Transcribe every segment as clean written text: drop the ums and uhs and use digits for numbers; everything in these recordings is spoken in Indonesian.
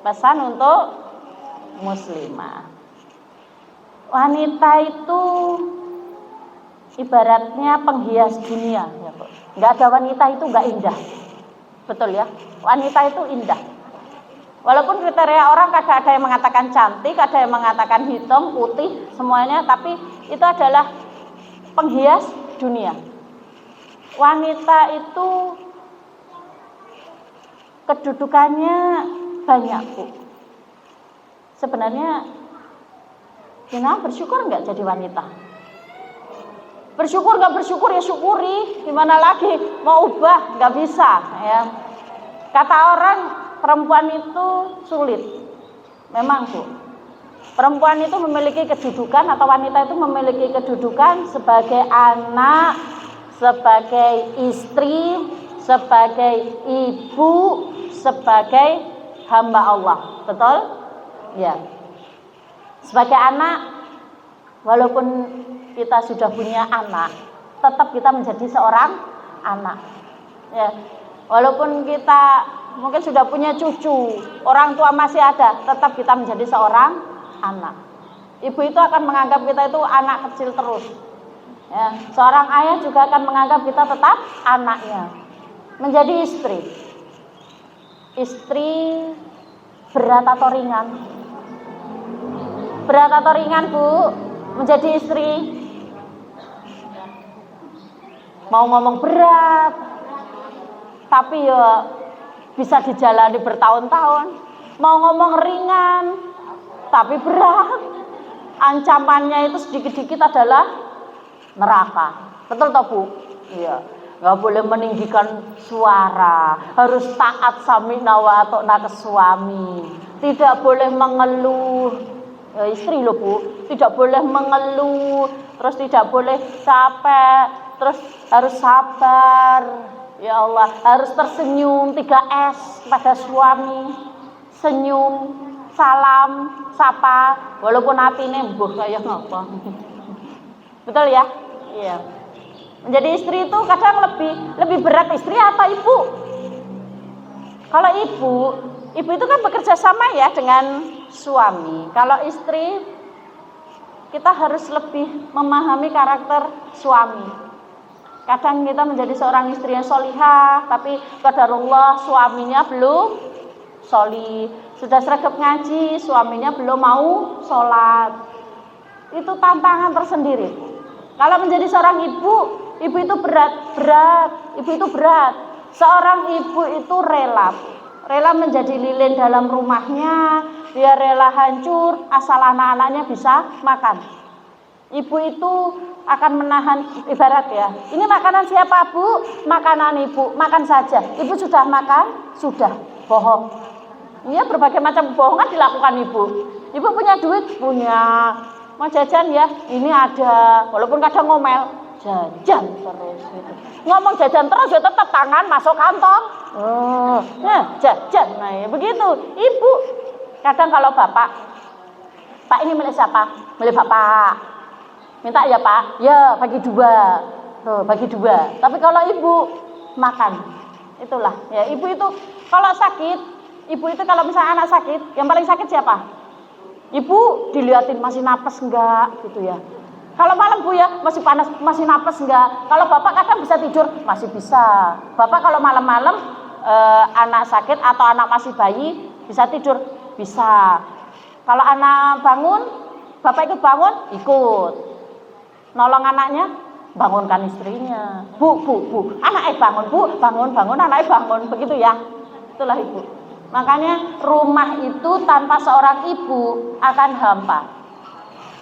Pesan untuk muslimah. Wanita itu ibaratnya penghias dunia, ya Bu. Nggak ada wanita itu nggak indah. Betul ya? Wanita itu indah. Walaupun kriteria orang kadang ada yang mengatakan cantik, ada yang mengatakan hitam, putih, semuanya, tapi itu adalah penghias dunia. Wanita itu kedudukannya banyak, Bu. Sebenarnya kita bersyukur nggak jadi wanita? Bersyukur nggak bersyukur ya syukuri. Gimana lagi? Mau ubah nggak bisa ya. Kata orang perempuan itu sulit. Memang Bu. Perempuan itu memiliki kedudukan atau wanita itu memiliki kedudukan sebagai anak, sebagai istri, sebagai ibu, sebagai hamba Allah. Betul? Ya. Sebagai anak, walaupun kita sudah punya anak, tetap kita menjadi seorang anak. Ya. Walaupun kita mungkin sudah punya cucu, orang tua masih ada, tetap kita menjadi seorang anak. Ibu itu akan menganggap kita itu anak kecil terus. Ya. Seorang ayah juga akan menganggap kita tetap anaknya. Menjadi istri. Istri berat atau ringan? Berat atau ringan, Bu? Menjadi istri? Mau ngomong berat, tapi ya bisa dijalani bertahun-tahun. Mau ngomong ringan, tapi berat. Ancamannya itu sedikit-sedikit adalah neraka. Betul toh, Bu? Iya. Nggak boleh meninggikan suara, harus taat sami'na wa ata'na ke suami. Tidak boleh mengeluh. Ya, istri loh Bu, tidak boleh mengeluh, terus tidak boleh capek, terus harus sabar. Ya Allah, harus tersenyum 3S pada suami. Senyum, salam, sapa, walaupun hatinya mbuh kayak ngapa. Betul ya? Iya. Menjadi istri itu kadang lebih berat istri atau ibu? Kalau ibu itu kan bekerja sama ya dengan suami. Kalau istri, kita harus lebih memahami karakter suami. Kadang kita menjadi seorang istri yang sholihah, tapi qadarullah suaminya belum sholih. Sudah sregep ngaji, suaminya belum mau sholat. Itu tantangan tersendiri. Kalau menjadi seorang ibu itu berat. Ibu itu berat. Seorang ibu itu rela menjadi lilin dalam rumahnya, dia rela hancur asal anak-anaknya bisa makan. Ibu itu akan menahan, ibarat ya, ini makanan siapa Bu? Makanan ibu, makan saja. Ibu sudah makan? Sudah, bohong. Iya, berbagai macam kebohongan dilakukan ibu. Ibu punya duit? Punya. Mau jajan ya? Ini ada, walaupun kadang ngomel, jajan terus gitu. Ngomong jajan terus ya tetap tangan masuk kantong. Jajan. Nah, ya begitu. Ibu kadang kalau bapak, Pak ini milik siapa? Milik bapak. Minta ya Pak? Ya, bagi 2. Tuh, bagi 2. Tapi kalau ibu makan. Itulah. Ya, ibu itu kalau sakit, ibu itu kalau misalnya anak sakit, yang paling sakit siapa? Ibu dilihatin masih napas enggak gitu ya. Kalau malam Bu ya, masih panas, masih napas enggak? Kalau bapak kadang bisa tidur, masih bisa. Bapak kalau malam-malam anak sakit atau anak masih bayi bisa tidur, bisa. Kalau anak bangun, bapak ikut bangun, ikut. Nolong anaknya, bangunkan istrinya. Bu, anaknya bangun, Bu, bangun, anaknya bangun, begitu ya. Itulah ibu. Makanya rumah itu tanpa seorang ibu akan hampa.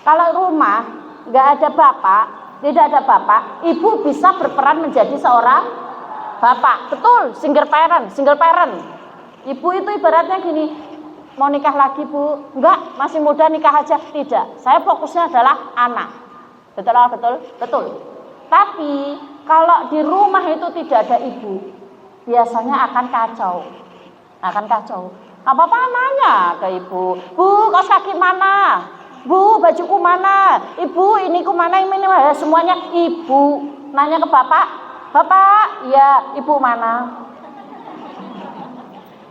Kalau rumah nggak ada bapak, tidak ada bapak, ibu bisa berperan menjadi seorang bapak. Betul, single parent. Ibu itu ibaratnya gini, mau nikah lagi Bu? Enggak, masih muda nikah aja. Tidak, saya fokusnya adalah anak. Betul. Tapi kalau di rumah itu tidak ada ibu, biasanya akan kacau. Apa nanya ke ibu, Bu, kaos kaki mana? Bu, bajuku mana? Ibu, ini ku mana? Ini semuanya ibu. Nanya ke bapak, Bapak, ya, ibu mana?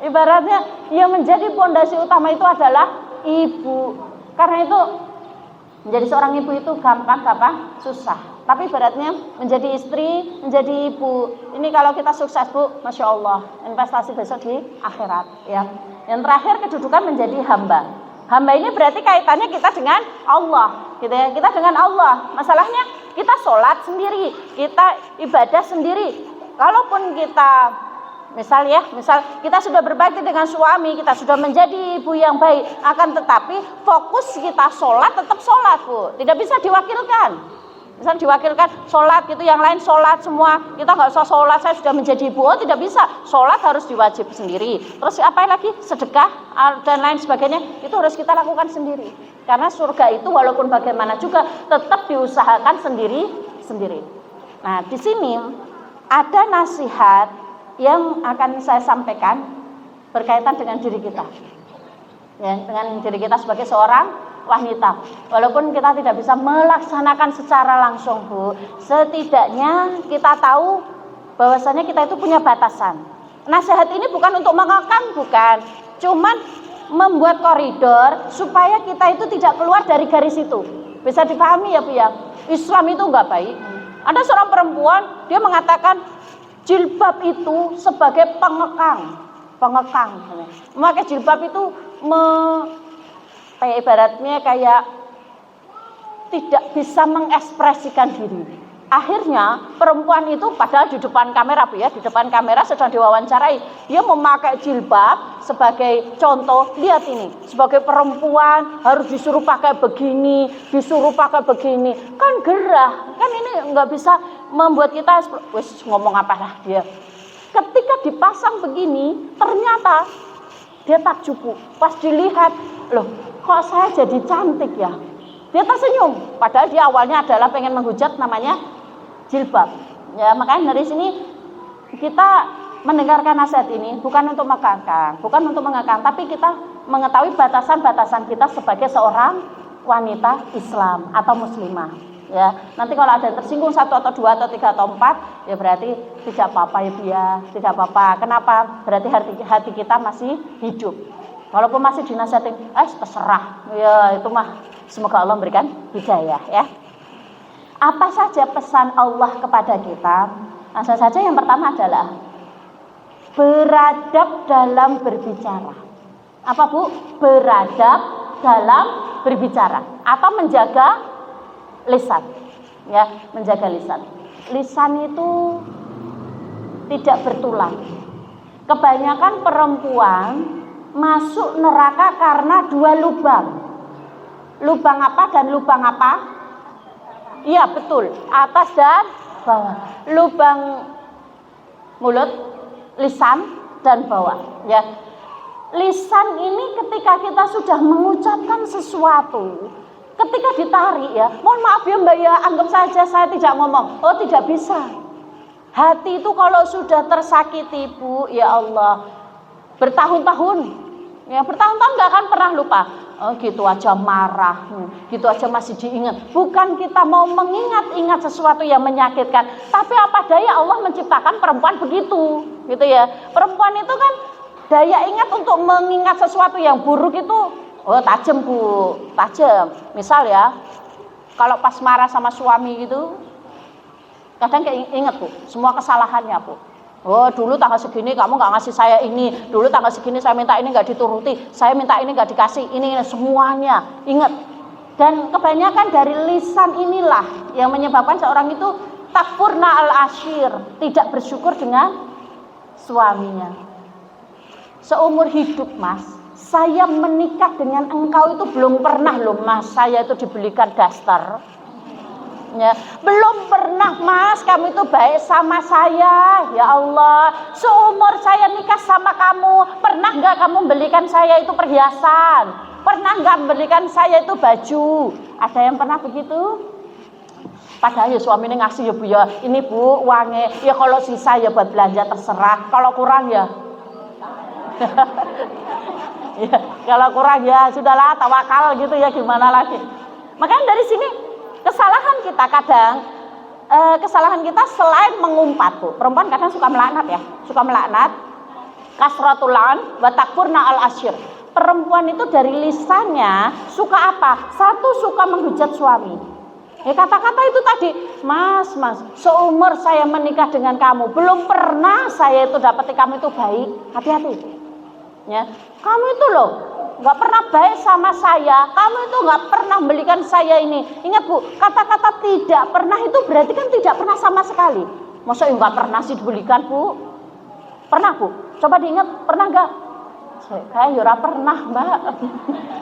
Ibaratnya yang menjadi pondasi utama itu adalah ibu. Karena itu menjadi seorang ibu itu gampang, susah. Tapi ibaratnya menjadi istri, menjadi ibu. Ini kalau kita sukses, Bu, Masya Allah, investasi besok di akhirat. Ya. Yang terakhir kedudukan menjadi hamba. Hamba ini berarti kaitannya kita dengan Allah, gitu ya. Kita dengan Allah. Masalahnya kita sholat sendiri, kita ibadah sendiri. Kalaupun kita misal kita sudah berbakti dengan suami, kita sudah menjadi ibu yang baik, akan tetapi fokus kita sholat tetap sholat, Bu, tidak bisa diwakilkan. Misal diwakilkan sholat gitu, yang lain sholat semua, kita nggak usah sholat, saya sudah menjadi ibu. Oh, tidak bisa, sholat harus diwajib sendiri. Terus apa lagi, sedekah dan lain sebagainya, itu harus kita lakukan sendiri. Karena surga itu walaupun bagaimana juga tetap diusahakan sendiri. Nah, di sini ada nasihat yang akan saya sampaikan berkaitan dengan diri kita, ya, dengan diri kita sebagai seorang wanita. Walaupun kita tidak bisa melaksanakan secara langsung, Bu, setidaknya kita tahu bahwasanya kita itu punya batasan. Nasihat ini bukan untuk mengekang, bukan, cuman membuat koridor supaya kita itu tidak keluar dari garis itu. Bisa dipahami ya, Bu ya. Islam itu enggak baik. Ada seorang perempuan, dia mengatakan jilbab itu sebagai pengekang. Memakai jilbab itu kayak ibaratnya kayak tidak bisa mengekspresikan diri. Akhirnya perempuan itu padahal di depan kamera, Bu ya, di depan kamera sedang diwawancarai, dia memakai jilbab sebagai contoh. Lihat ini, sebagai perempuan harus disuruh pakai begini, kan gerah, kan ini nggak bisa membuat kita wis ngomong apalah dia. Ketika dipasang begini, ternyata dia takjub, pas dilihat, loh, kok saya jadi cantik ya? Dia tersenyum, padahal dia awalnya adalah pengen menghujat namanya jilbab. Ya, makanya dari sini kita mendengarkan nasihat ini bukan untuk mengekang, tapi kita mengetahui batasan-batasan kita sebagai seorang wanita Islam atau muslimah. Ya, nanti kalau ada yang tersinggung 1 atau 2 atau 3 atau 4, ya berarti tidak apa-apa ya, Bu ya, tidak apa-apa. Kenapa? Berarti hati kita masih hidup. Walaupun masih dinasihatin, terserah. Ya, itu mah semoga Allah memberikan hidayah ya. Apa saja pesan Allah kepada kita? Langsung saja, yang pertama adalah beradab dalam berbicara. Apa, Bu? Beradab dalam berbicara atau menjaga lisan. Ya, menjaga lisan. Lisan itu tidak bertulang. Kebanyakan perempuan masuk neraka karena 2 lubang. Lubang apa dan lubang apa? Iya, betul, atas dan bawah. Lubang mulut, lisan dan bawah, ya. Lisan ini ketika kita sudah mengucapkan sesuatu, ketika ditarik ya, mohon maaf ya Mbak ya, anggap saja saya tidak ngomong. Oh, tidak bisa. Hati itu kalau sudah tersakiti, Bu, ya Allah, bertahun-tahun nggak akan pernah lupa. Oh, gitu aja marah, gitu aja masih diingat. Bukan kita mau mengingat-ingat sesuatu yang menyakitkan, tapi apa daya Allah menciptakan perempuan begitu, gitu ya. Perempuan itu kan daya ingat untuk mengingat sesuatu yang buruk itu, oh tajam, Bu, tajam. Misal ya, kalau pas marah sama suami gitu, kadang kayak ingat, Bu, semua kesalahannya, Bu. Oh, dulu tanggal segini kamu nggak ngasih saya ini, dulu tanggal segini saya minta ini nggak dituruti, saya minta ini nggak dikasih, ini semuanya ingat. Dan kebanyakan dari lisan inilah yang menyebabkan seorang itu takfurna al-ashir, tidak bersyukur dengan suaminya. Seumur hidup, Mas, saya menikah dengan engkau itu belum pernah loh, Mas, saya itu dibelikan daster. Ya, belum pernah, Mas, kamu itu baik sama saya. Ya Allah, seumur saya nikah sama kamu, pernah nggak kamu belikan saya itu perhiasan? Pernah nggak belikan saya itu baju? Ada yang pernah begitu? Padahal ya suaminya ngasih ya, Bu ya, ini Bu uangnya, ya kalau sisa ya buat belanja terserah, kalau kurang ya ya, kalau kurang ya sudahlah, tawakal gitu ya, gimana lagi. Makanya dari sini kesalahan kita kadang, kesalahan kita selain mengumpat, Bu. Perempuan kadang suka melaknat ya, suka melaknat. kasratul an wa takfurna al asyir. Perempuan itu dari lisannya suka apa? Satu, suka menghujat suami. Kata-kata itu tadi, mas, seumur saya menikah dengan kamu, belum pernah saya itu dapati kamu itu baik. Hati-hati. Ya, kamu itu loh, nggak pernah baik sama saya. Kamu itu nggak pernah belikan saya ini. Ingat bu, kata-kata tidak pernah itu berarti kan tidak pernah sama sekali. Masa nggak pernah sih dibelikan bu? Pernah bu? Coba diingat, pernah nggak? Kayak Yura pernah mbak.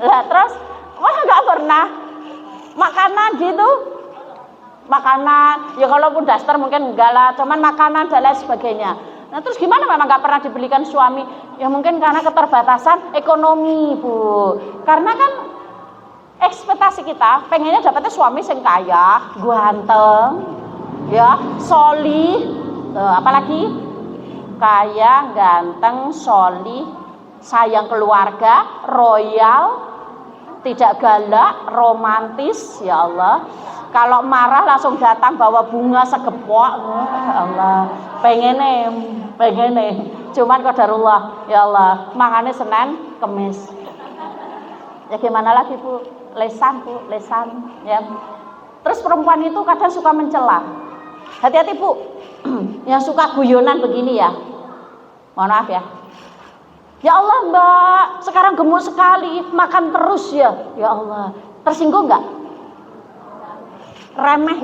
Lah terus, masa nggak pernah? Makanan gitu, makanan ya kalaupun daster mungkin enggak lah, cuman makanan dan lain sebagainya. Nah terus gimana memang nggak pernah dibelikan suami? Ya mungkin karena keterbatasan ekonomi bu. Karena kan ekspektasi kita pengennya dapetnya suami yang kaya, ganteng, ya solih, apalagi kaya, ganteng, solih, sayang keluarga, royal, tidak galak, romantis, ya Allah. Kalau marah langsung datang bawa bunga segepok, ya Allah. Pengen nih. Cuman qadarullah, ya Allah. Makanya Senin, Kemis. Ya gimana lagi bu? Lesan bu, lesan. Ya. Terus perempuan itu kadang suka mencela. Hati-hati bu, yang suka guyonan begini ya. Mohon maaf ya. Ya Allah mbak, sekarang gemuk sekali, makan terus ya. Ya Allah, tersinggung nggak? Remeh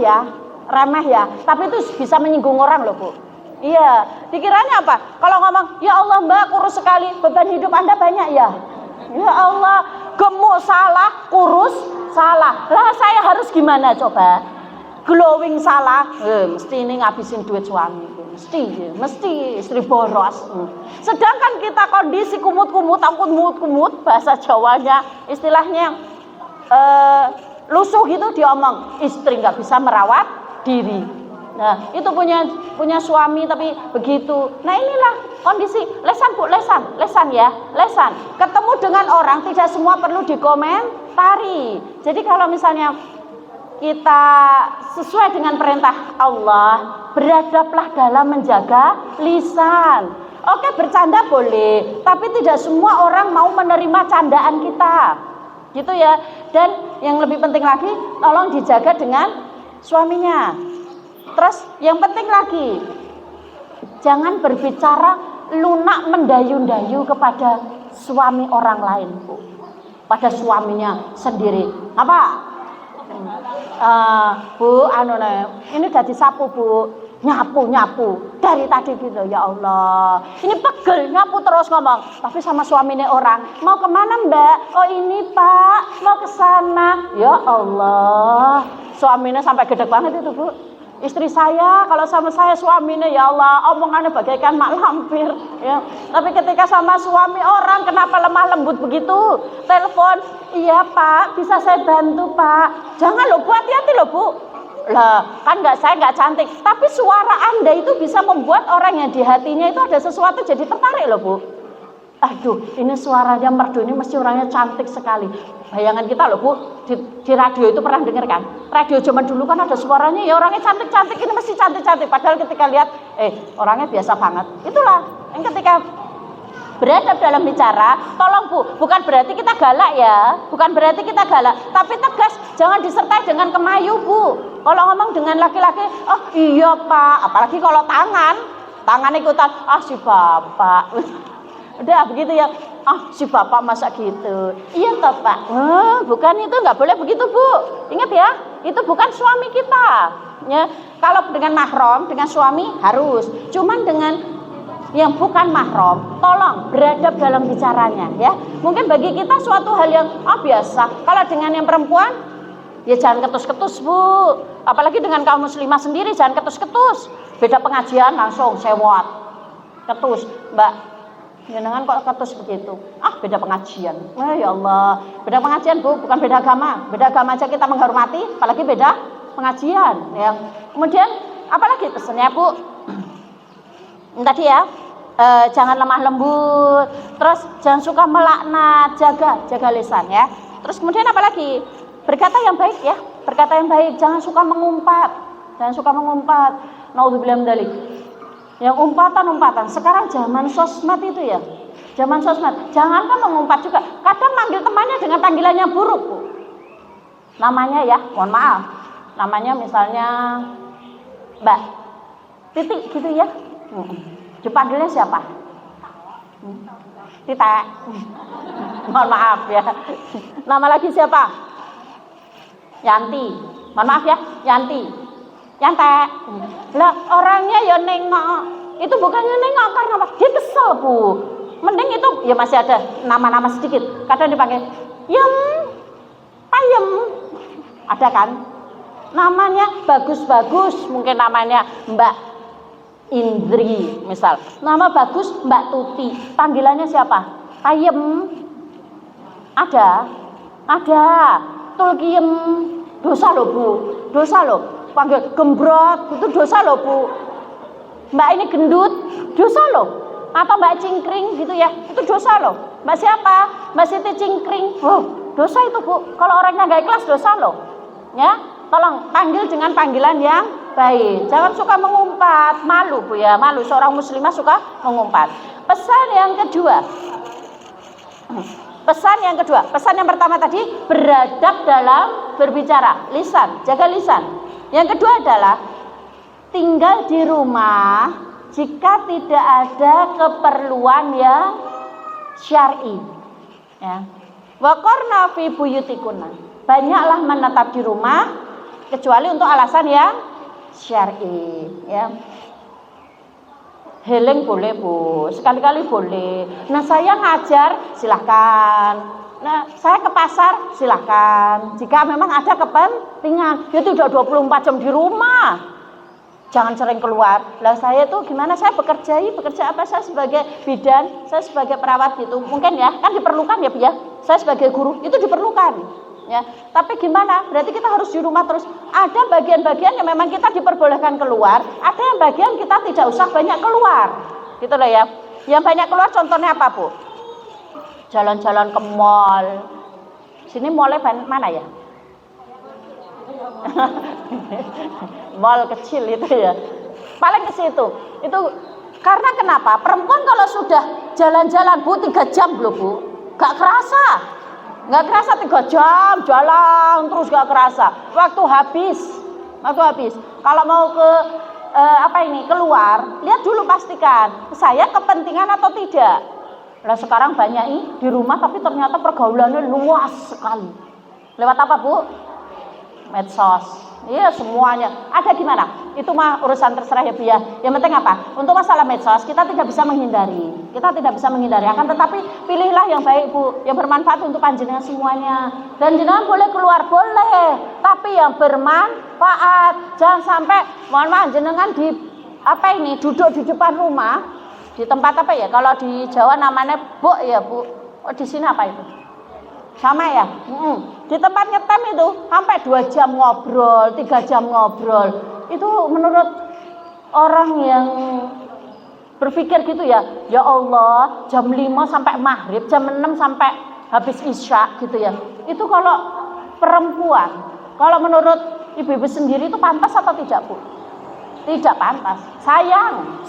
ya. Tapi itu bisa menyinggung orang loh bu. Iya, dikiranya apa? Kalau ngomong, ya Allah mbak kurus sekali, beban hidup anda banyak ya. Ya Allah, gemuk salah, kurus salah. Lah saya harus gimana coba? Glowing salah, mesti ini ngabisin duit suami. Mesti istri boros. Sedangkan kita kondisi kumut-kumut, bahasa Jawanya istilahnya lusuh gitu diomong, istri nggak bisa merawat diri. Nah itu punya suami tapi begitu. Nah inilah kondisi. Lesan bu, lesan ya, lesan. Ketemu dengan orang tidak semua perlu dikomentari. Jadi kalau misalnya kita sesuai dengan perintah Allah, beradablah dalam menjaga lisan. Oke, bercanda boleh, tapi tidak semua orang mau menerima candaan kita. Gitu ya. Dan yang lebih penting lagi, tolong dijaga dengan suaminya. Terus yang penting lagi, jangan berbicara lunak mendayu-dayu kepada suami orang lain, Bu. Pada suaminya sendiri. Apa? Bu, ini udah disapu bu, nyapu dari tadi gitu, ya Allah. Ini pegel nyapu terus ngomong, tapi sama suaminya orang, mau kemana mbak? Oh ini pak, mau ke sana. Ya Allah, suaminya sampai gede banget itu bu. Istri saya, kalau sama saya suaminya ya Allah, omongannya bagaikan mak lampir ya. Tapi ketika sama suami orang, kenapa lemah lembut begitu? Telepon, iya pak, bisa saya bantu pak? Jangan loh bu, hati-hati loh bu. Lah kan saya nggak cantik, tapi suara anda itu bisa membuat orang yang di hatinya itu ada sesuatu jadi tertarik loh bu. Aduh, ini suaranya merdu, ini mesti orangnya cantik sekali. Bayangan kita loh bu, di radio itu pernah dengar kan? Radio zaman dulu kan ada suaranya, ya orangnya cantik-cantik, ini mesti cantik-cantik. Padahal ketika lihat, orangnya biasa banget. Itulah, yang ketika beradab dalam bicara, tolong bu, bukan berarti kita galak ya, tapi tegas, jangan disertai dengan kemayu bu. Kalau ngomong dengan laki-laki, oh iya pak, apalagi kalau tangan ikutan, si bapak. Udah begitu ya, si bapak masa gitu. Iya toh pak, bukan itu, nggak boleh begitu bu. Ingat ya, itu bukan suami kita. Ya, kalau dengan mahram, dengan suami harus. Cuman dengan yang bukan mahram, tolong beradab dalam bicaranya ya. Mungkin bagi kita suatu hal yang biasa. Kalau dengan yang perempuan, ya jangan ketus-ketus bu. Apalagi dengan kaum muslimah sendiri, jangan ketus-ketus. Beda pengajian langsung sewot, ketus, mbak. Jangan kok ketus begitu. Beda pengajian. Ya Allah, beda pengajian bu, bukan beda agama. Beda agama aja kita menghormati, apalagi beda pengajian. Ya. Kemudian apalagi pesannya bu? Tadi ya, jangan lemah lembut. Terus jangan suka melaknat, jaga lisan ya. Terus kemudian apalagi? Berkata yang baik ya, berkata yang baik. Jangan suka mengumpat. Naudzubillah min dzalik. Yang umpatan-umpatan. Sekarang zaman sosmed itu ya. Zaman sosmed. Jangankan mengumpat juga. Kadang manggil temannya dengan panggilan yang buruk, Bu. Namanya ya, mohon maaf. Namanya misalnya Mbak Titik gitu ya. Dipanggilnya siapa? Tita. Mohon maaf ya. Nama lagi siapa? Yanti. Mohon maaf ya, Yanti. Yante. Lah orangnya ya nengok. Itu bukannya nengok karena apa? Dia kesel, Bu. Mending itu ya masih ada nama-nama sedikit. Kadang dipanggil Yem, Payem. Ada kan? Namanya bagus-bagus, mungkin namanya Mbak Indri misal. Nama bagus Mbak Tuti. Panggilannya siapa? Payem. Ada. Tulkiem. Dosa loh, Bu. Dosa loh. Panggil gembrot, itu dosa loh, Bu. Mbak ini gendut, dosa loh. Atau Mbak Cingkring gitu ya, itu dosa loh. Mbak siapa? Mbak Siti Cingkring. Oh, dosa itu, Bu. Kalau orangnya nggak ikhlas, dosa loh. Ya, tolong panggil dengan panggilan yang baik. Jangan suka mengumpat, malu, Bu ya. Malu, seorang muslimah suka mengumpat. Pesan yang kedua. Pesan yang pertama tadi, beradab dalam berbicara, lisan, jaga lisan. Yang kedua adalah tinggal di rumah jika tidak ada keperluan yang syar'i. Ya. Wa qarna fi buyutikunna. Banyaklah menetap di rumah kecuali untuk alasan yang syar'i, ya. Healing boleh, Bu. Sekali-kali boleh. Nah, saya ngajar silahkan. Nah, saya ke pasar silahkan. Jika memang ada kepentingan, ya tidak 24 jam di rumah. Jangan sering keluar. Lah saya tuh gimana? Saya bekerja apa? Saya sebagai bidan, saya sebagai perawat gitu. Mungkin ya, kan diperlukan ya, Bu ya. Saya sebagai guru itu diperlukan. Ya, tapi gimana? Berarti kita harus di rumah terus. Ada bagian-bagian yang memang kita diperbolehkan keluar, ada yang bagian kita tidak usah banyak keluar. Gitu loh ya. Yang banyak keluar contohnya apa, Bu? Jalan-jalan ke mall. Sini mallnya mana ya? Mall kecil itu ya. Paling ke situ. Itu karena kenapa? Perempuan kalau sudah jalan-jalan, Bu, 3 jam loh, Bu. Gak kerasa. Nggak kerasa 3 jam jalan terus nggak kerasa. Waktu habis. Kalau mau ke keluar, lihat dulu pastikan saya kepentingan atau tidak. Nah sekarang banyak di rumah tapi ternyata pergaulannya luas sekali. Lewat apa, Bu? Medsos. Iya semuanya. Ada gimana? Itu mah urusan terserah ya, Bu ya. Yang penting apa? Untuk masalah medsos kita tidak bisa menghindari. Akan tetapi pilihlah yang baik, Bu, yang bermanfaat untuk panjenengan semuanya. Dan jenengan boleh keluar, boleh, tapi yang bermanfaat. Jangan sampai mohon maaf jenengan duduk di depan rumah di tempat apa ya? Kalau di Jawa namanya bok ya, Bu. Oh, di sini apa itu? Sama ya? Di tempat ngetem itu sampai 2 jam ngobrol, 3 jam ngobrol. Itu menurut orang yang berpikir gitu ya, ya Allah, jam 5 sampai maghrib, jam 6 sampai habis isya gitu ya. Itu kalau perempuan, kalau menurut ibu-ibu sendiri itu pantas atau tidak, Bu? Tidak pantas. Sayang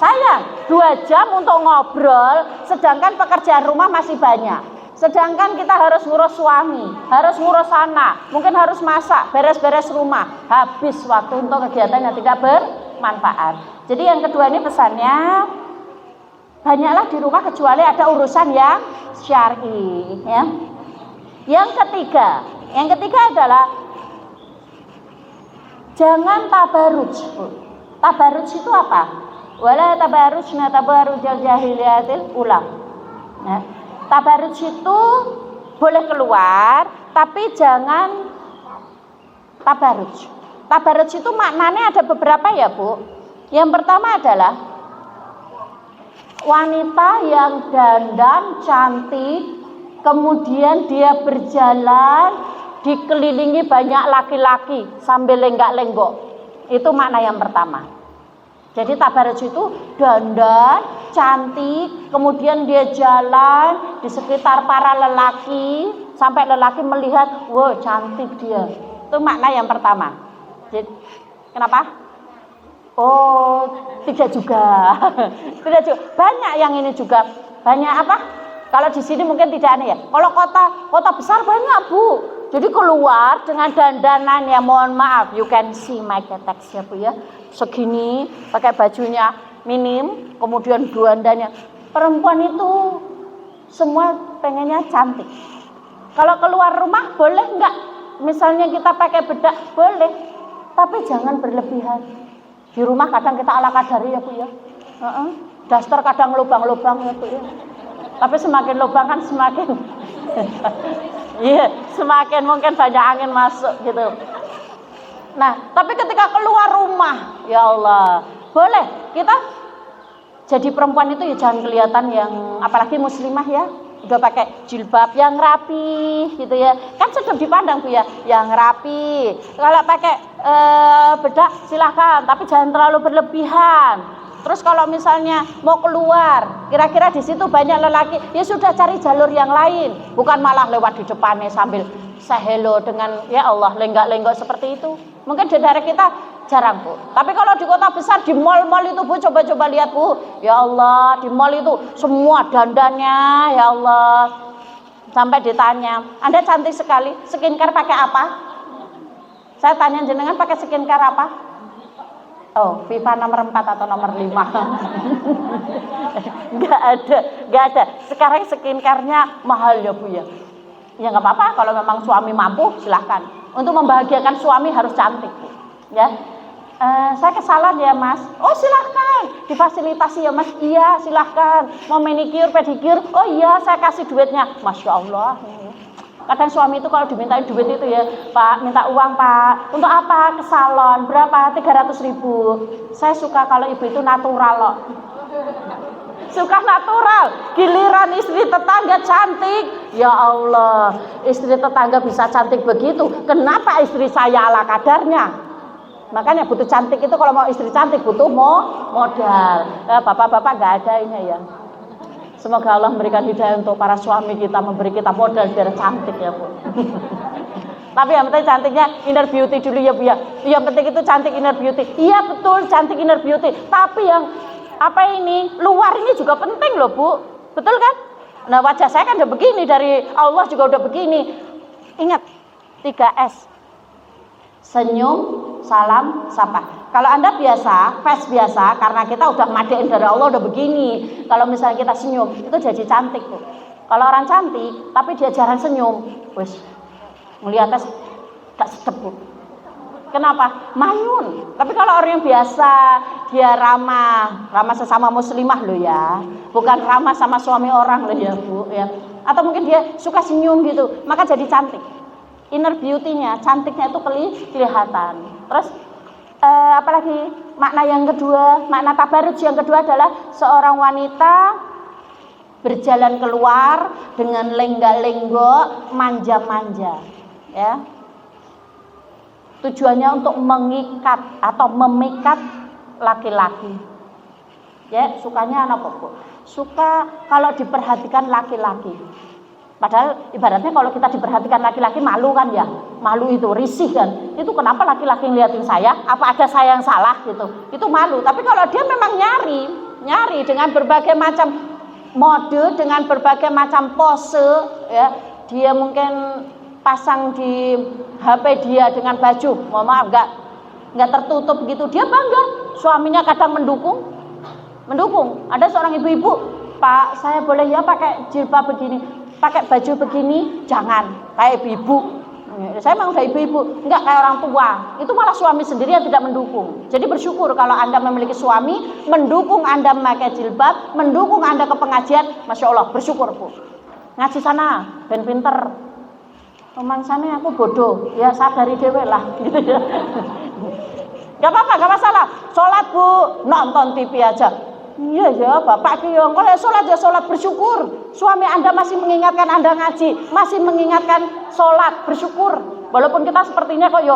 2 jam untuk ngobrol, sedangkan pekerjaan rumah masih banyak. Sedangkan kita harus ngurus suami, harus ngurus anak, mungkin harus masak, beres-beres rumah. Habis waktu untuk kegiatan yang tidak bermanfaat. Jadi yang kedua ini pesannya, banyaklah di rumah kecuali ada urusan yang syar'i, ya. Yang ketiga adalah jangan tabaruj. Tabaruj itu apa? Wala tabarujna tabarujal jahiliyatil ula. Ya. Tabaruj itu boleh keluar, tapi jangan tabaruj. Tabaruj itu maknanya ada beberapa ya, Bu. Yang pertama adalah wanita yang dandan cantik, kemudian dia berjalan dikelilingi banyak laki-laki sambil lenggak-lenggok. Itu makna yang pertama. Jadi tabaruj itu dandan, cantik, kemudian dia jalan di sekitar para lelaki, sampai lelaki melihat, wow cantik dia. Itu makna yang pertama. Jadi, kenapa? Oh, tidak juga. Tidak juga. Banyak yang ini juga. Banyak apa? Kalau di sini mungkin tidak aneh ya. Kalau kota besar banyak, Bu. Jadi keluar dengan dandanan ya, mohon maaf, you can see my text ya, Bu ya. Segini, pakai bajunya minim, kemudian dandannya. Perempuan itu semua pengennya cantik. Kalau keluar rumah boleh enggak? Misalnya kita pakai bedak, boleh. Tapi jangan berlebihan. Di rumah kadang kita ala kadari ya, Bu ya. Daster kadang lubang-lubang ya, Bu ya. Tapi semakin lubang kan semakin iya, semakin mungkin banyak angin masuk gitu. Nah, tapi ketika keluar rumah, ya Allah, boleh kita jadi perempuan itu ya jangan kelihatan yang, apalagi muslimah ya, udah pakai jilbab yang rapi gitu ya, kan sedap dipandang, Bu ya, yang rapi. Kalau pakai bedak silahkan, tapi jangan terlalu berlebihan. Terus kalau misalnya mau keluar, kira-kira di situ banyak lelaki, ya sudah cari jalur yang lain, bukan malah lewat di depannya sambil say hello dengan ya Allah lenggak-lenggok seperti itu. Mungkin di daerah kita jarang, Bu. Tapi kalau di kota besar, di mal-mal itu, Bu, coba-coba lihat, Bu. Ya Allah, di mal itu semua dandannya, ya Allah. Sampai ditanya, Anda cantik sekali, skincare pakai apa? Saya tanya jenengan pakai skincare apa? Oh, Viva nomor 4 atau nomor 5? Enggak ada. Sekarang skincare-nya mahal ya, Bu ya. Ya nggak apa-apa, kalau memang suami mampu silahkan. Untuk membahagiakan suami harus cantik, Bu. Ya. Saya kesalahan ya, Mas. Oh, silahkan. Difasilitasi ya, Mas. Iya, silahkan. Mau manicure, pedicure. Oh iya, saya kasih duitnya. Masya Allah. Kadang suami itu kalau dimintain duit itu ya, Pak, minta uang, Pak. Untuk apa? Ke salon. Berapa? 300.000. Saya suka kalau ibu itu natural loh. Suka natural. Giliran istri tetangga cantik. Ya Allah, istri tetangga bisa cantik begitu. Kenapa istri saya ala kadarnya? Makanya butuh cantik itu, kalau mau istri cantik butuh modal. Bapak-bapak gak ada ini ya. Semoga Allah memberikan hidayah untuk para suami kita, memberi kita modal biar cantik ya, Bu. Tapi yang penting cantiknya inner beauty dulu ya, Bu ya. Yang penting itu cantik inner beauty. Iya betul, cantik inner beauty. Tapi yang luar ini juga penting loh, Bu. Betul kan? Nah, wajah saya kan udah begini, dari Allah juga udah begini. Ingat 3S. Senyum, salam, sapa. Kalau Anda biasa, face biasa, karena kita udah madein dari Allah udah begini. Kalau misalnya kita senyum, itu jadi cantik, Bu. Kalau orang cantik, tapi dia jarang senyum, wes melihatnya gak sedep, Bu. Kenapa? Mayun. Tapi kalau orang yang biasa, dia ramah sesama muslimah loh ya. Bukan ramah sama suami orang loh ya, Bu ya. Atau mungkin dia suka senyum gitu, maka jadi cantik. Inner beauty-nya, cantiknya itu kelihatan. Terus apalagi makna yang kedua, makna tabaruj yang kedua adalah seorang wanita berjalan keluar dengan lenggak-lenggok, manja-manja, ya. Tujuannya untuk mengikat atau memikat laki-laki. Ya, sukanya apa, Bu? Suka kalau diperhatikan laki-laki. Padahal ibaratnya kalau kita diperhatikan laki-laki malu kan ya, malu itu risih kan. Itu kenapa laki-laki ngeliatin saya? Apa ada saya yang salah gitu? Itu malu. Tapi kalau dia memang nyari dengan berbagai macam mode, dengan berbagai macam pose, ya, dia mungkin pasang di HP dia dengan baju, mohon maaf nggak tertutup gitu, dia bangga. Suaminya kadang mendukung. Ada seorang ibu-ibu, Pak, saya boleh ya pakai jilbab begini? Pakai baju begini, jangan kayak ibu-ibu. Saya memang udah ibu-ibu, enggak kayak orang tua. Itu malah suami sendiri yang tidak mendukung. Jadi bersyukur kalau Anda memiliki suami mendukung Anda memakai jilbab, mendukung Anda ke pengajian, Masya Allah, bersyukur, Bu. Ngaji sana, ben pinter. Memang sana aku bodoh, ya sadari dewe lah. Gitu ya. Gak apa-apa, gak masalah. Sholat, Bu, nonton TV aja. Iya ya, Bapak Kiyong, kalau sholat ya sholat, bersyukur. Suami Anda masih mengingatkan Anda ngaji, masih mengingatkan sholat, bersyukur. Walaupun kita sepertinya kok yo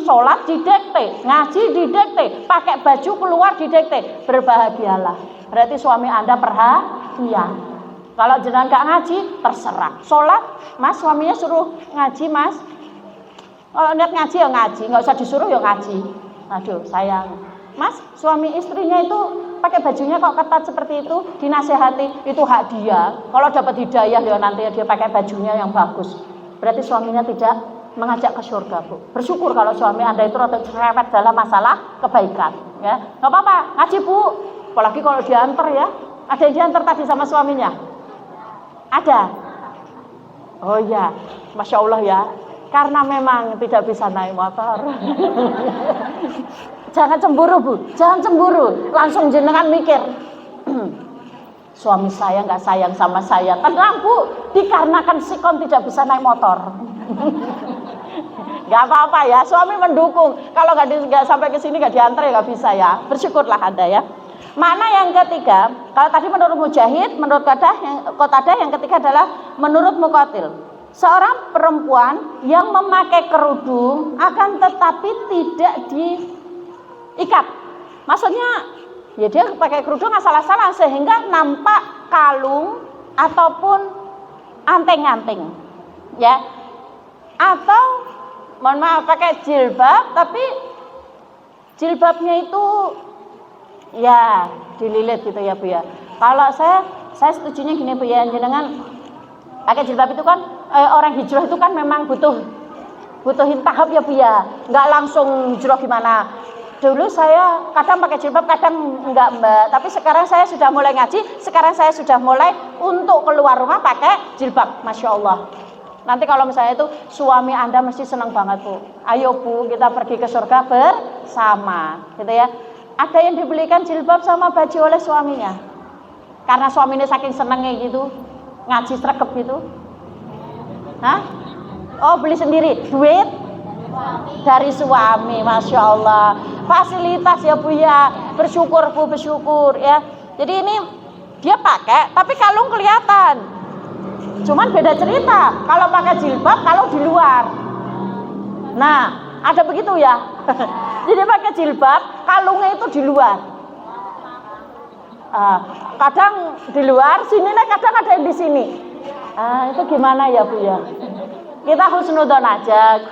sholat didekte, ngaji didekte, pakai baju keluar didekte, berbahagialah. Berarti suami Anda perhatian. Kalau jenengan gak ngaji, terserah. Sholat, Mas, suaminya suruh ngaji, Mas. Kalau niat ngaji ya ngaji, nggak usah disuruh ya ngaji. Aduh, sayang. Mas, suami istrinya itu pakai bajunya kok ketat seperti itu, dinasehati, itu hak dia. Kalau dapat hidayah ya nanti dia pakai bajunya yang bagus. Berarti suaminya tidak mengajak ke surga, Bu. Bersyukur kalau suami Anda itu rada cerewet dalam masalah kebaikan, ya. Enggak apa-apa, ngaji, Bu. Apalagi kalau diantar ya. Ada yang diantar tadi sama suaminya? Ada. Oh iya, Masya Allah ya. Karena memang tidak bisa naik motor. Jangan cemburu, Bu. Jangan cemburu. Langsung jenengan mikir. Suami saya nggak sayang sama saya. Tenang, Bu. Dikarenakan sikon tidak bisa naik motor. Nggak apa-apa ya. Suami mendukung. Kalau nggak sampai ke sini nggak diantar ya nggak bisa ya. Bersyukurlah Anda ya. Makna yang ketiga, kalau tadi menurut Mujahid, menurut Qatadah, yang ketiga adalah menurut Muqatil. Seorang perempuan yang memakai kerudung akan tetapi tidak diikat. Maksudnya, ya dia pakai kerudung asal-asalan sehingga nampak kalung ataupun anting-anting, ya. Atau, mohon maaf, pakai jilbab, tapi jilbabnya itu ya dililit gitu ya, Bu ya. Kalau saya setujunya gini, Bu ya, jenengan pakai jilbab itu kan orang hijrah itu kan memang butuhin tahap ya, Bu ya. Enggak langsung hijrah gimana. Dulu saya kadang pakai jilbab, kadang enggak, Mbak. Tapi sekarang saya sudah mulai ngaji, sekarang saya sudah mulai untuk keluar rumah pakai jilbab. Masya Allah. Nanti kalau misalnya itu suami Anda mesti senang banget, Bu. Ayo, Bu, kita pergi ke surga bersama, gitu ya. Ada yang dibelikan jilbab sama baju oleh suaminya. Karena suaminya saking senengnya gitu, ngaji sregep gitu. Hah? Oh, beli sendiri. Duit dari suami, Masya Allah. Fasilitas ya, Bu ya. Bersyukur, Bu, bersyukur ya. Jadi ini dia pakai, tapi kalung kelihatan. Cuman beda cerita. Kalau pakai jilbab, kalau di luar. Nah, ada begitu ya. Jadi pakai jilbab, kalungnya itu di luar. Kadang di luar, sini kadang ada yang di sini. Itu gimana ya, Bu ya? Kita husnudon aja,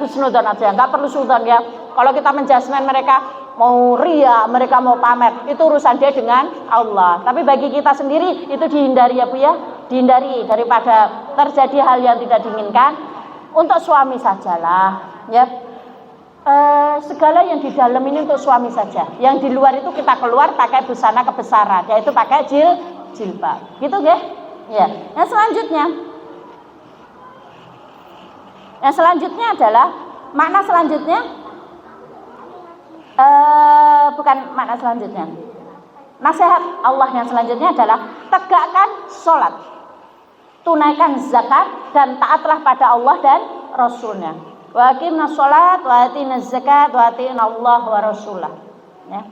nggak perlu sudon ya. Kalau kita menjasmen mereka mau ria, mereka mau pamer, itu urusan dia dengan Allah. Tapi bagi kita sendiri itu dihindari ya, Bu ya, dihindari daripada terjadi hal yang tidak diinginkan. Untuk suami sajalah, ya. Segala yang di dalam ini untuk suami saja. Yang di luar itu kita keluar pakai busana kebesaran, yaitu pakai jilbab. Gitu nggih? Ya. Yang selanjutnya adalah makna selanjutnya bukan makna selanjutnya. Nasihat Allah yang selanjutnya adalah tegakkan sholat, tunaikan zakat, dan taatlah pada Allah dan Rasulnya. Wa aqimnas sholat wa atinaz zakat wa atina Allah wa rasulah. Ya.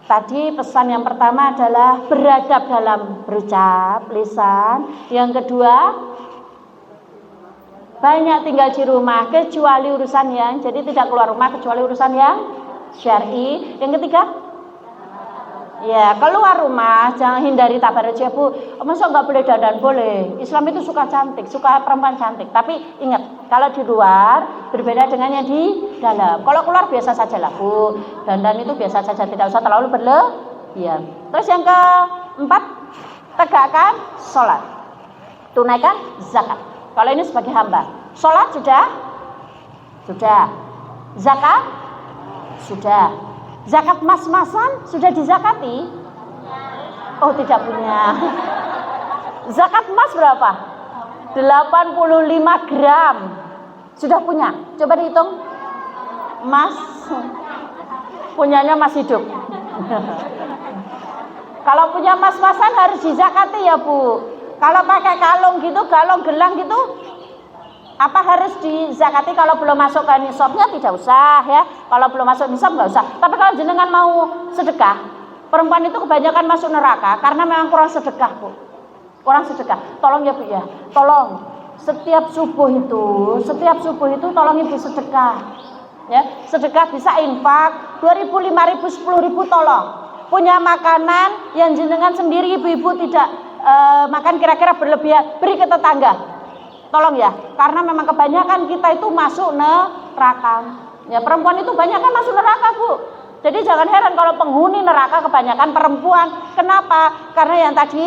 Tadi pesan yang pertama adalah beradab dalam berucap, lisan. Yang kedua, banyak tinggal di rumah kecuali urusan yang, jadi tidak keluar rumah kecuali urusan yang syar'i. Yang ketiga, ya keluar rumah jangan hindari tabarruj ya, Bu. Masa nggak boleh dandan? Boleh. Islam itu suka cantik, suka perempuan cantik. Tapi ingat, kalau di luar berbeda dengan yang di dalam. Kalau keluar biasa saja lah, Bu. Dandan itu biasa saja, tidak usah terlalu berlebihan. Terus yang keempat, tegakkan sholat, tunaikan zakat. Kalau ini sebagai hamba, sholat sudah, zakat sudah. Zakat mas-masan sudah dizakati? Oh, tidak punya. Zakat emas berapa? 85 gram. Sudah punya? Coba dihitung. Mas punyanya masih hidup. Kalau punya mas-masan harus dizakati ya, Bu. Kalau pakai kalung gitu, kalung gelang gitu, apa harus dizakati? Kalau belum masuk ke nisabnya tidak usah ya. Kalau belum masuk nisab nggak usah. Tapi kalau jenengan mau sedekah, perempuan itu kebanyakan masuk neraka karena memang kurang sedekah, Bu. Kurang sedekah. Tolong ya, Bu ya. Tolong setiap subuh itu tolong Ibu sedekah. Ya, sedekah bisa infak 2.000, 5.000, 10.000 tolong. Punya makanan yang jenengan sendiri ibu-ibu tidak makan kira-kira berlebihan, beri ke tetangga. Tolong ya, karena memang kebanyakan kita itu masuk neraka. Ya perempuan itu banyak kan masuk neraka, Bu. Jadi jangan heran kalau penghuni neraka kebanyakan perempuan. Kenapa? Karena yang tadi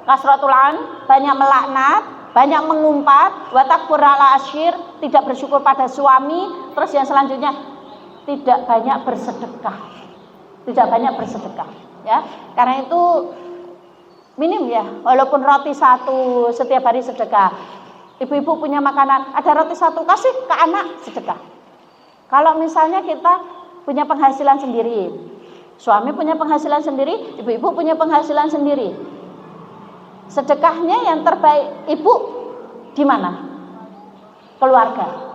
kasratul an, banyak melaknat, banyak mengumpat, wa takfur ala asyir, tidak bersyukur pada suami. Terus yang selanjutnya tidak banyak bersedekah. Tidak banyak bersedekah, ya. Karena itu minim ya, walaupun roti satu setiap hari sedekah. Ibu-ibu punya makanan, ada roti satu, kasih ke anak, sedekah. Kalau misalnya kita punya penghasilan sendiri, suami punya penghasilan sendiri, ibu-ibu punya penghasilan sendiri, sedekahnya yang terbaik ibu di mana? Keluarga.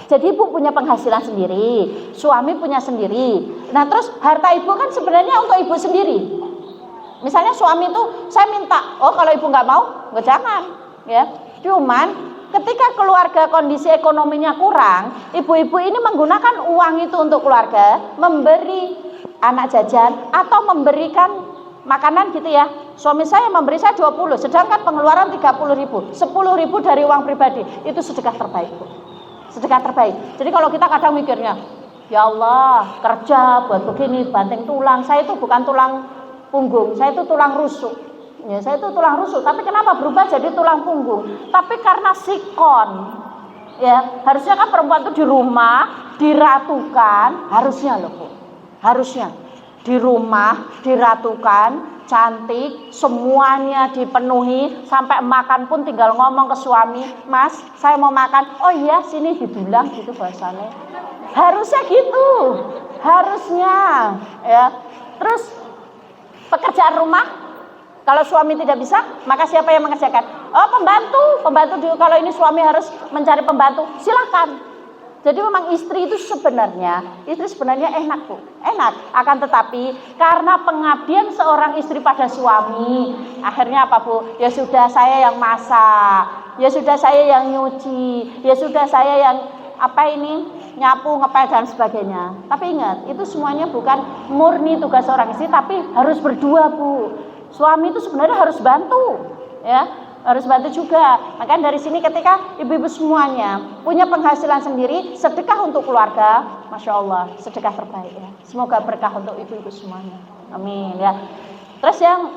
Jadi ibu punya penghasilan sendiri, suami punya sendiri. Nah terus harta ibu kan sebenarnya untuk ibu sendiri. Misalnya suami itu saya minta, oh kalau ibu nggak mau, nggak jangan, ya. Cuman ketika keluarga kondisi ekonominya kurang, ibu-ibu ini menggunakan uang itu untuk keluarga, memberi anak jajan atau memberikan makanan gitu ya. Suami saya memberi saya 20, sedangkan pengeluaran 30.000, 10.000 dari uang pribadi, itu sedekah terbaik, Bu. Sedekah terbaik. Jadi kalau kita kadang mikirnya, ya Allah kerja buat begini, banting tulang, saya itu bukan tulang punggung, saya itu tulang rusuk. Ya, saya itu tulang rusuk, tapi kenapa berubah jadi tulang punggung? Tapi karena sikon, ya harusnya kan perempuan itu di rumah diratukan, harusnya loh Bu, harusnya di rumah diratukan, cantik, semuanya dipenuhi, sampai makan pun tinggal ngomong ke suami, Mas, saya mau makan, oh iya sini didulang gitu bahasanya, harusnya gitu, harusnya, ya. Terus pekerjaan rumah. Kalau suami tidak bisa, maka siapa yang mengerjakan? Oh pembantu dulu. Kalau ini suami harus mencari pembantu, silakan. Jadi memang istri sebenarnya enak Bu, enak. Akan tetapi karena pengabdian seorang istri pada suami, akhirnya apa Bu? Ya sudah saya yang masak, ya sudah saya yang nyuci, ya sudah saya yang nyapu, ngepel dan sebagainya. Tapi ingat, itu semuanya bukan murni tugas seorang istri, tapi harus berdua Bu. Suami itu sebenarnya harus bantu, ya, harus bantu juga. Makanya dari sini ketika ibu-ibu semuanya punya penghasilan sendiri, sedekah untuk keluarga, masya Allah, sedekah terbaik ya. Semoga berkah untuk ibu-ibu semuanya, amin ya. Terus yang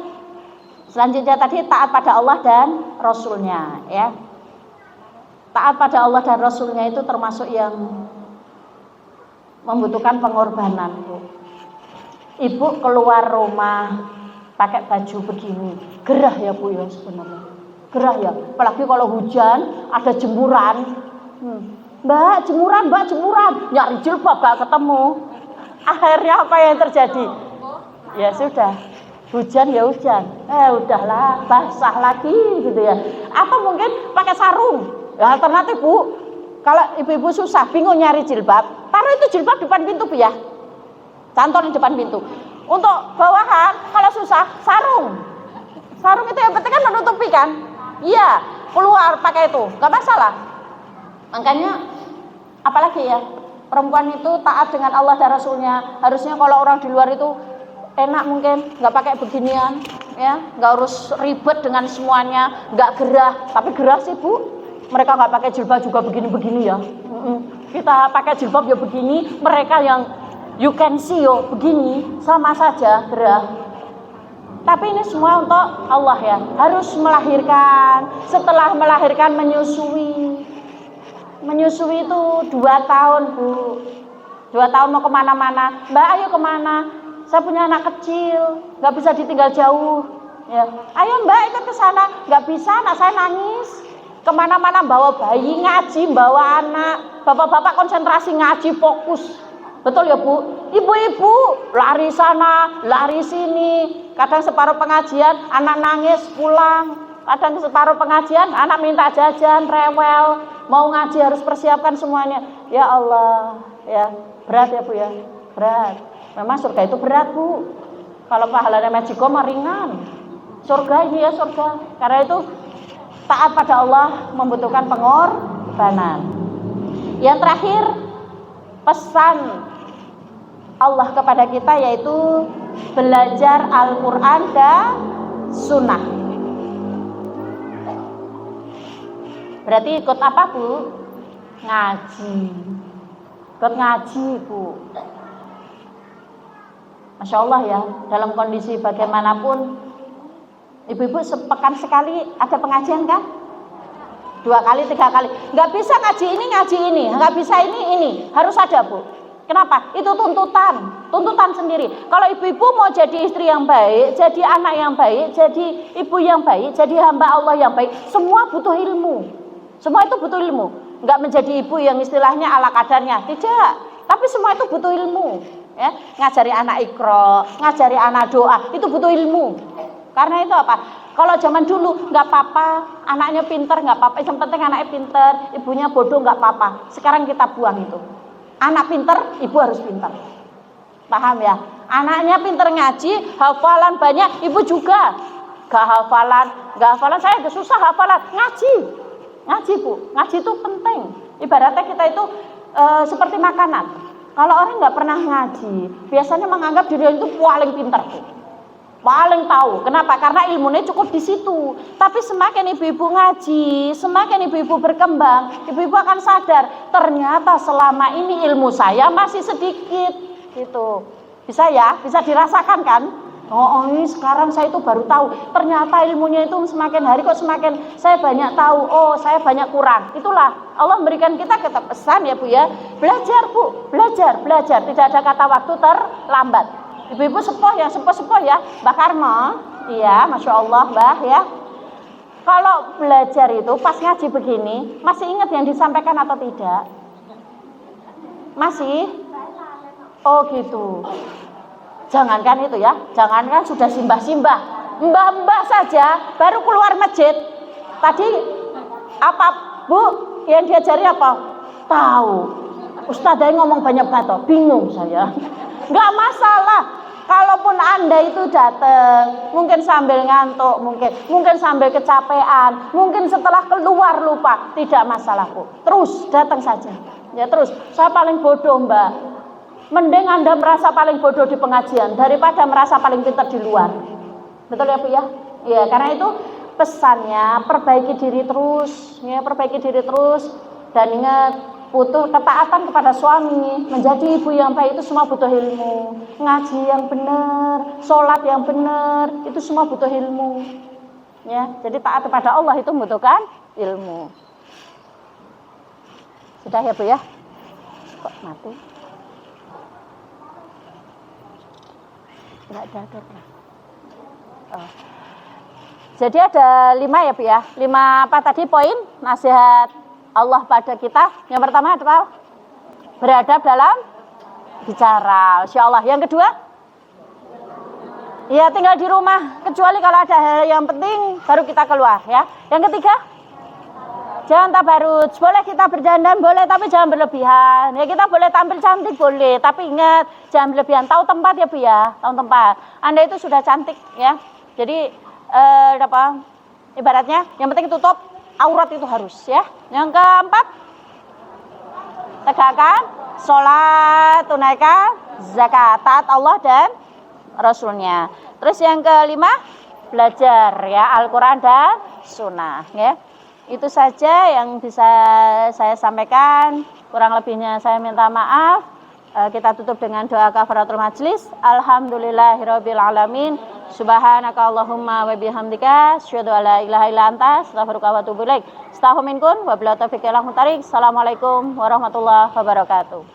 selanjutnya tadi taat pada Allah dan Rasulnya, ya. Taat pada Allah dan Rasulnya itu termasuk yang membutuhkan pengorbanan, Bu. Ibu keluar rumah pakai baju begini, gerah ya Bu ya sebenarnya, gerah ya. Apalagi kalau hujan, ada jemuran, Mbak jemuran, nyari jilbab gak ketemu. Akhirnya apa yang terjadi? Ya sudah, hujan ya hujan, udahlah basah lagi gitu ya. Atau mungkin pakai sarung, ya alternatif Bu. Kalau ibu-ibu susah, bingung nyari jilbab, taruh itu jilbab depan pintu Bu ya, cantol di depan pintu. Untuk bawahan, kalau susah, sarung itu yang penting kan menutupi kan. Iya, keluar pakai itu, gak masalah. Makanya apalagi ya, perempuan itu taat dengan Allah dan Rasulnya. Harusnya kalau orang di luar itu enak mungkin, gak pakai beginian, ya, gak harus ribet dengan semuanya, gak gerah. Tapi gerah sih Bu, mereka gak pakai jilbab juga begini-begini ya. Kita pakai jilbab ya begini, mereka yang you can see yo begini, sama saja gerah. Tapi ini semua untuk Allah ya. Harus melahirkan, setelah melahirkan menyusui. Menyusui itu 2 tahun Bu. 2 tahun mau kemana-mana, Mbak ayo kemana? Saya punya anak kecil, gak bisa ditinggal jauh. Ya, ayo Mbak ikut ke sana. Gak bisa, anak saya nangis. Kemana-mana bawa bayi ngaji, bawa anak. Bapak-bapak konsentrasi ngaji, fokus. Betul ya Bu? Ibu-ibu lari sana, lari sini. Kadang separuh pengajian anak nangis pulang. Kadang separuh pengajian anak minta jajan, rewel. Mau ngaji harus persiapkan semuanya. Ya Allah, ya berat ya Bu ya, berat. Memang surga itu berat Bu. Kalau pahalanya Magicom ringan. Surga ini ya surga. Karena itu taat pada Allah membutuhkan pengorbanan. Yang terakhir, pesan Allah kepada kita yaitu belajar Al-Quran dan Sunnah. Berarti ikut apa Bu? ngaji. Ikut ngaji, Bu. Masya Allah ya, dalam kondisi bagaimanapun, ibu-ibu sepekan sekali ada pengajian kan? 2 kali, 3 kali. Nggak bisa ngaji ini, nggak bisa ini. Harus ada, Bu. Kenapa? Itu tuntutan sendiri. Kalau ibu-ibu mau jadi istri yang baik, jadi anak yang baik, jadi ibu yang baik, jadi hamba Allah yang baik, semua butuh ilmu. Semua itu butuh ilmu. Nggak menjadi ibu yang istilahnya ala kadarnya, tidak. Tapi semua itu butuh ilmu. Ya, ngajari anak Iqra, ngajari anak doa, itu butuh ilmu. Karena itu apa? Kalau zaman dulu nggak apa-apa, anaknya pinter nggak apa-apa, yang penting anaknya pinter, ibunya bodoh nggak apa-apa. Sekarang kita buang itu. Anak pinter, ibu harus pinter. Paham ya? Anaknya pinter ngaji, hafalan banyak, ibu juga. Gak hafalan, saya udah susah hafalan. Ngaji, Bu. Ngaji itu penting. Ibaratnya kita itu seperti makanan. Kalau orang nggak pernah ngaji, biasanya menganggap diri itu paling pintar, paling tahu. Kenapa? Karena ilmunya cukup di situ. Tapi semakin ibu-ibu ngaji, semakin ibu-ibu berkembang, ibu-ibu akan sadar ternyata selama ini ilmu saya masih sedikit, gitu. Bisa ya? Bisa dirasakan kan? Oh, ini sekarang saya itu baru tahu. Ternyata ilmunya itu semakin hari kok semakin saya banyak tahu. Oh, saya banyak kurang. Itulah Allah memberikan kita pesan ya, Bu ya. Belajar, Bu. Belajar. Tidak ada kata waktu terlambat. Ibu-ibu yang sepuh ya, Mbak Karmo. Iya, Masya Allah, Mbah ya. Kalau belajar itu pas ngaji begini, masih ingat yang disampaikan atau tidak? Masih? Oh gitu. Jangankan itu ya, jangankan sudah simbah-simbah, mbah-mbah saja baru keluar masjid. Tadi apa, Bu? Yang diajari apa? Tahu. Ustadzah ngomong banyak batu, bingung saya. Nggak masalah. Kalaupun Anda itu datang, mungkin sambil ngantuk, mungkin sambil kecapean, mungkin setelah keluar lupa, tidak masalah, Bu. Terus datang saja. Ya terus, saya paling bodoh, Mbak. Mending Anda merasa paling bodoh di pengajian daripada merasa paling pintar di luar. Betul ya, Bu ya? Iya, karena itu pesannya perbaiki diri terus, ya, perbaiki diri terus, dan ingat butuh ketaatan kepada suami. Menjadi ibu yang baik itu semua butuh ilmu. Ngaji yang benar, sholat yang benar, itu semua butuh ilmu. Ya, jadi taat kepada Allah itu membutuhkan ilmu. Sudah ya, Bu ya? Kok mati? Enggak ada. Oh. Jadi ada 5 ya, Bu ya. 5 apa tadi poin nasihat Allah pada kita? Yang pertama adalah beradab dalam bicara, insya Allah. Yang kedua, ya tinggal di rumah, kecuali kalau ada hal yang penting baru kita keluar ya. Yang ketiga, jangan tabarruj. Boleh kita berdandan, boleh, tapi jangan berlebihan. Ya kita boleh tampil cantik, boleh, tapi ingat jangan berlebihan. Tahu tempat ya, Bu ya, tahu tempat. Anda itu sudah cantik ya. Jadi ibaratnya yang penting tutup aurat itu harus ya. Yang keempat, tegakkan sholat, tunaikan zakat, taat Allah dan Rasulnya. Terus yang kelima, belajar ya Al-Quran dan Sunnah ya. Itu saja yang bisa saya sampaikan. Kurang lebihnya saya minta maaf. Kita tutup dengan doa kafaratul majlis. Alhamdulillahirabbil alamin. Subhanaka Allahumma wa bihamdika asyhadu an la ilaha illa anta astaghfiruka wa atubu ilaik. Astaghfiruka minkum wa billahi taufiq wal hidayah. Assalamualaikum warahmatullahi wabarakatuh.